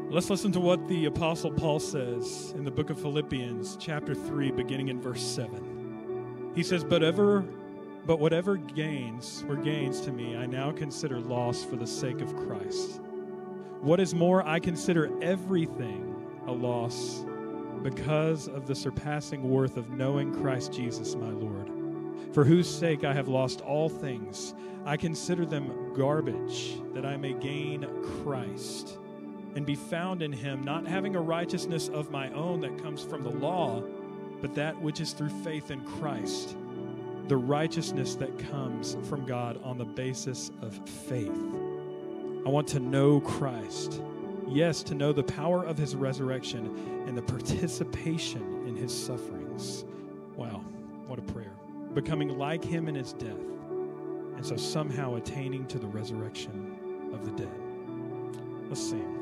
Let's listen to what the Apostle Paul says in the book of Philippians, chapter 3, beginning in verse 7. He says, But whatever gains were gains to me, I now consider loss for the sake of Christ. What is more, I consider everything a loss because of the surpassing worth of knowing Christ Jesus my Lord, for whose sake I have lost all things. I consider them garbage, that I may gain Christ and be found in him, not having a righteousness of my own that comes from the law, but that which is through faith in Christ, the righteousness that comes from God on the basis of faith. I want to know Christ. Yes, to know the power of his resurrection and the participation in his sufferings. Wow, what a prayer. Becoming like him in his death, and so somehow attaining to the resurrection of the dead. Let's sing.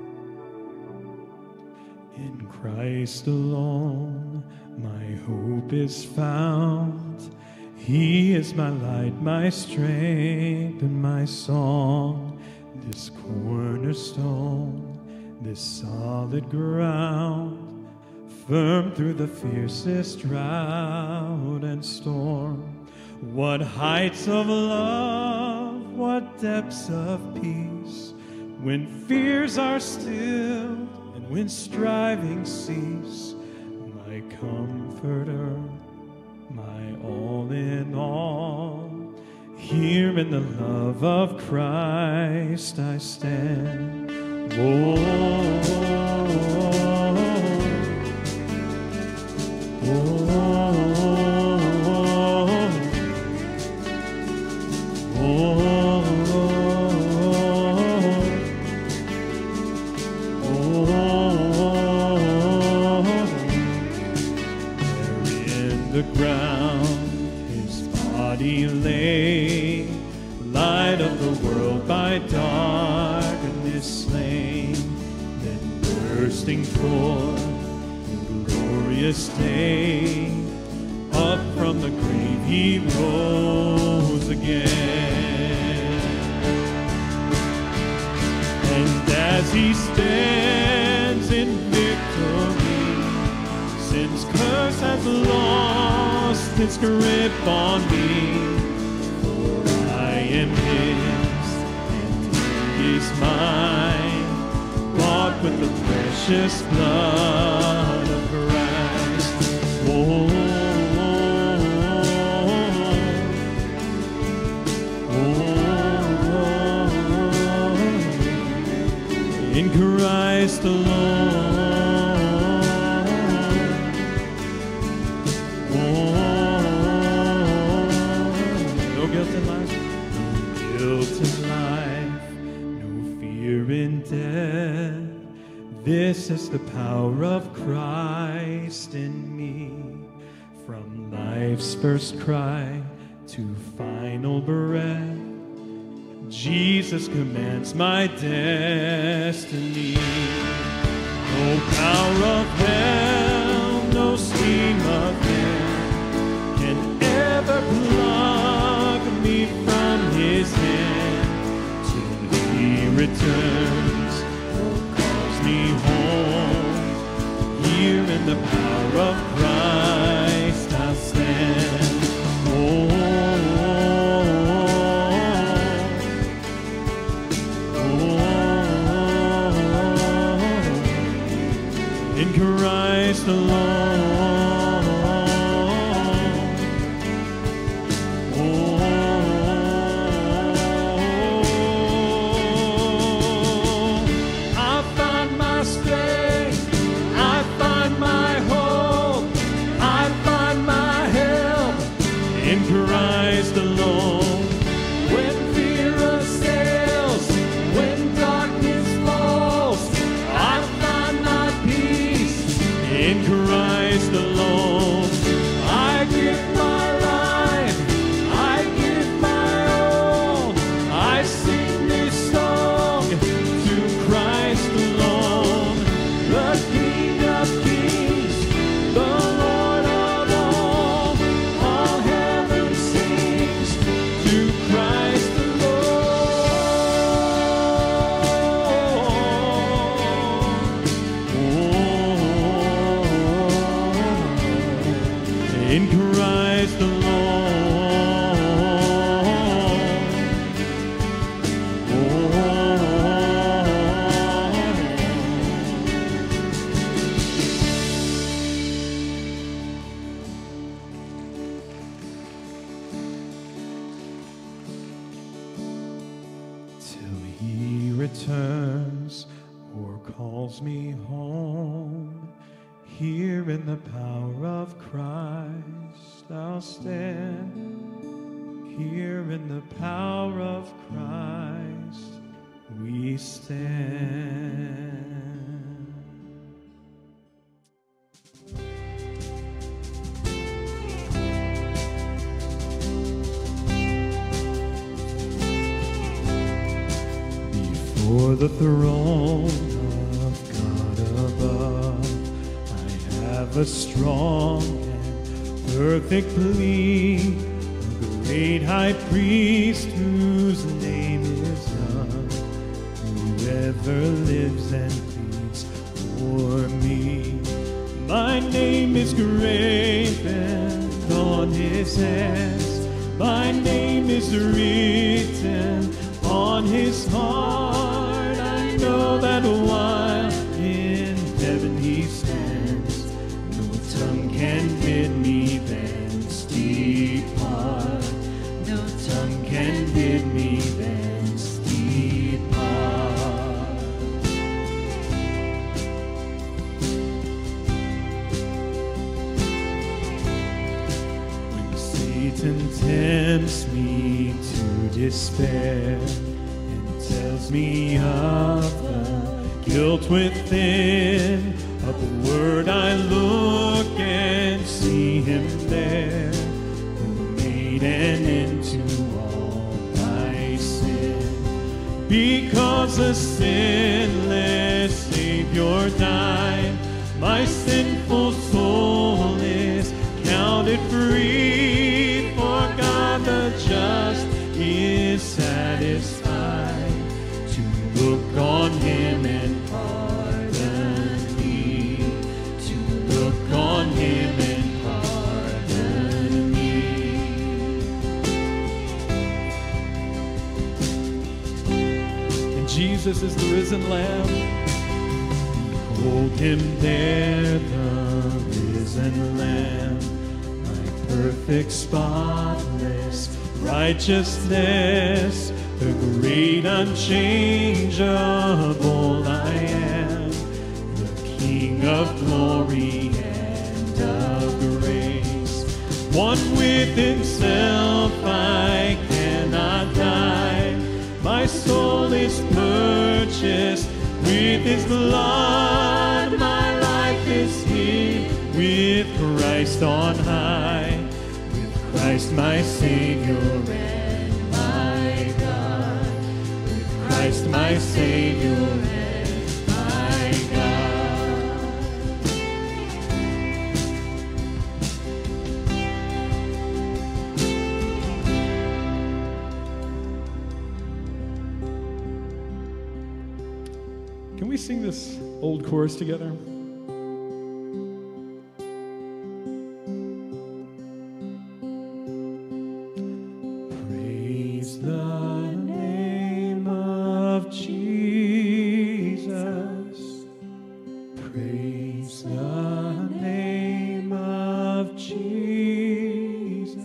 In Christ alone, my hope is found. He is my light, my strength, and my song. This cornerstone, this solid ground, firm through the fiercest drought and storm. What heights of love, what depths of peace, when fears are stilled, when striving cease, my comforter, my all in all. Here in the love of Christ I stand. Oh, the ground his body lay, light of the world by darkness slain, then bursting forth in glorious day, up from the grave he rose again. And as he stands in victory, sin's curse has lost its grip on me. For I am his, and he is mine, bought with the precious blood of Christ. Oh, in Christ alone. This is the power of Christ in me. From life's first cry to final breath, Jesus commands my destiny. No power of hell, no scheme of man can ever pluck me from his hand till he returns. Me home, here in the power of Christ I'll stand. Oh, in Christ alone. returns or calls me home, here in the power of Christ I'll stand. Here in the power of Christ we stand. Before the throne of God above, I have a strong and perfect plea, a great high priest whose name is none, whoever lives and pleads for me. My name is graven on his hands, my name is written on his heart. I know that while in heaven he stands, no tongue can bid me thence depart. No tongue can bid me thence depart. When Satan tempts me to despair, tells me of the guilt within, of the word I look and see him there, who made an end to all my sin. Because a sinless Savior died, my sinful soul is counted free, for God the just is satisfied look on him and pardon me, to look on him and pardon me. And Jesus is the risen Lamb. Behold him there, the risen Lamb, my perfect, spotless righteousness, the great unchangeable I am, the King of glory and of grace. One with himself I cannot die, my soul is purchased with his blood, my life is hid with Christ on high, with Christ my Savior and my God, with Christ my Savior and my God. Can we sing this old chorus together? Praise the name of Jesus. Praise the name of Jesus.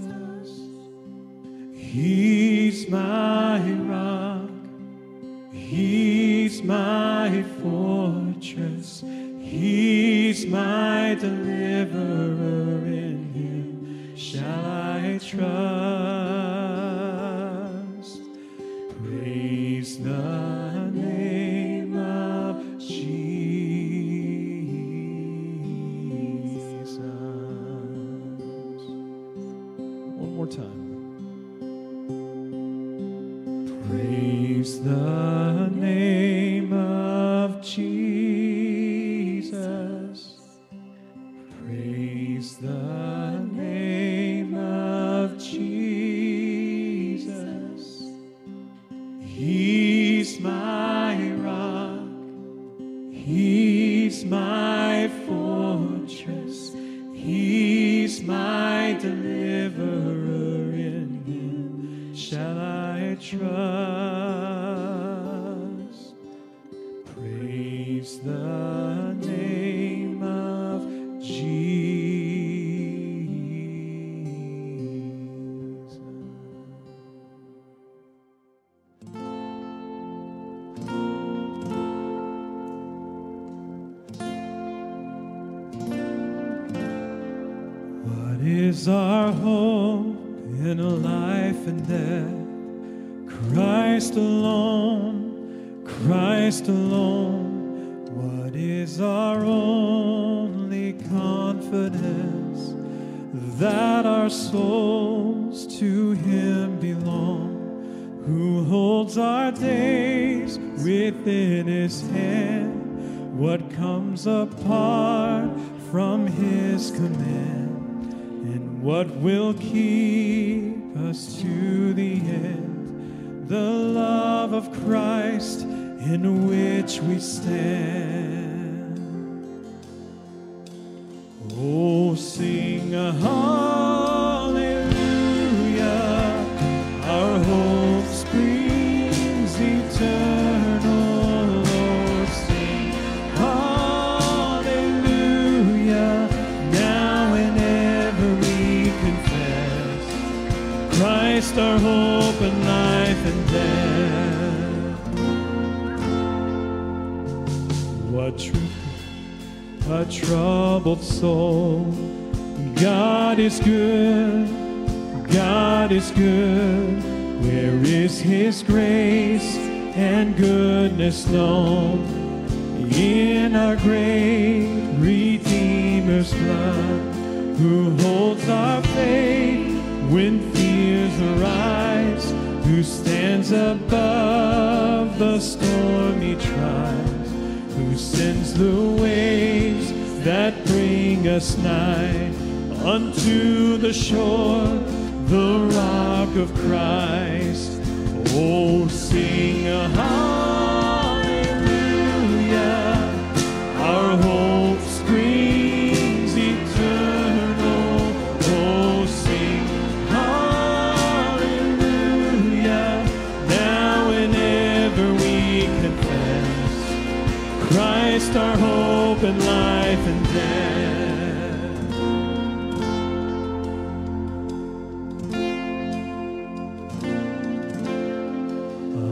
He's my rock. He's my fortress. He's my deliverer. In him shall I trust. Praise the name of Jesus. One more time. Praise the name of Jesus. Praise the name of Jesus. He's my rock. He's my fortress. He's my deliverer. In him shall I trust. Praise the name of Jesus. is our hope in life and death? Christ alone, Christ alone. What is our only confidence? That our souls to Him belong, who holds our days within His hand. What comes apart from His command, and what will keep us to the end? The love of Christ in which we stand. Oh, sing a hallelujah, our hope springs eternal. Oh, sing hallelujah, now and ever we confess Christ our hope and life and death. What truth, a troubled soul. God is good, God is good. Where is His grace and goodness known? In our great Redeemer's blood, who holds our faith when fears arise, who stands above the stormy trials, who sends the waves that bring us nigh unto the shore, the rock of Christ. Oh, sing a hallelujah, our hope springs eternal. Oh, sing hallelujah, now and ever we confess Christ our hope and life and death.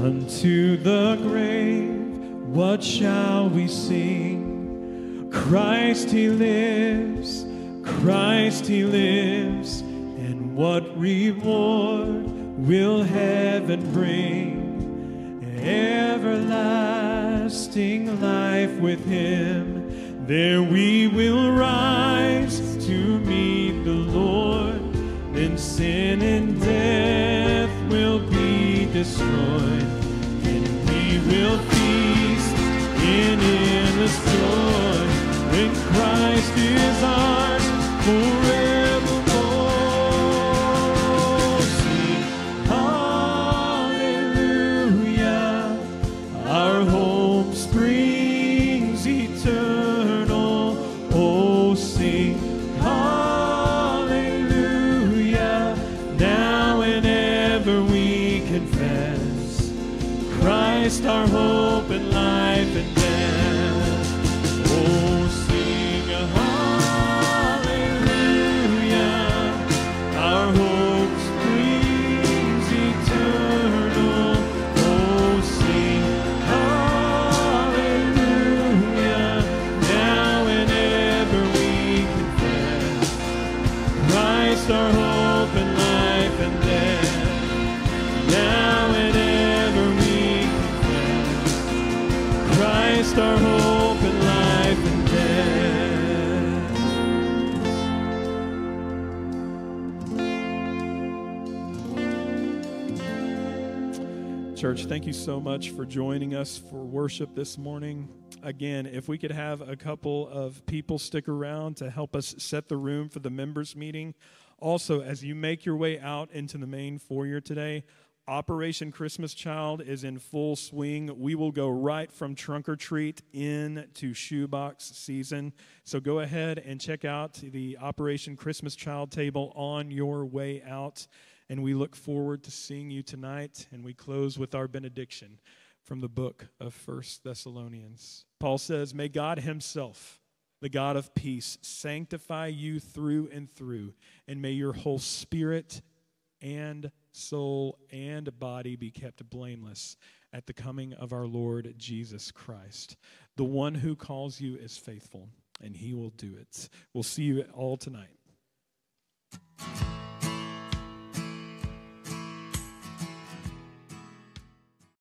Unto the grave, what shall we sing? Christ He lives, Christ He lives. And what reward will heaven bring? Everlasting life with Him. There we will rise to meet the Lord. Then sin and death will be destroyed, and we will feast in endless joy when Christ is ours forevermore. Sing hallelujah, our hope springs eternal. Oh, sing hallelujah, now and ever we confess Christ our hope and life and death. Oh, sing a hallelujah, our hope springs eternal. Oh, sing hallelujah, now and ever we confess Christ our hope and life and death. Now and ever we confess Christ our hope and life and death. Church, thank you so much for joining us for worship this morning. Again, if we could have a couple of people stick around to help us set the room for the members meeting. Also, as you make your way out into the main foyer today, Operation Christmas Child is in full swing. We will go right from trunk or treat into shoebox season. So go ahead and check out the Operation Christmas Child table on your way out. And we look forward to seeing you tonight. And we close with our benediction from the book of 1 Thessalonians. Paul says, "May God Himself, the God of peace, sanctify you through and through, and may your whole spirit and soul and body be kept blameless at the coming of our Lord Jesus Christ. The one who calls you is faithful, and He will do it." We'll see you all tonight.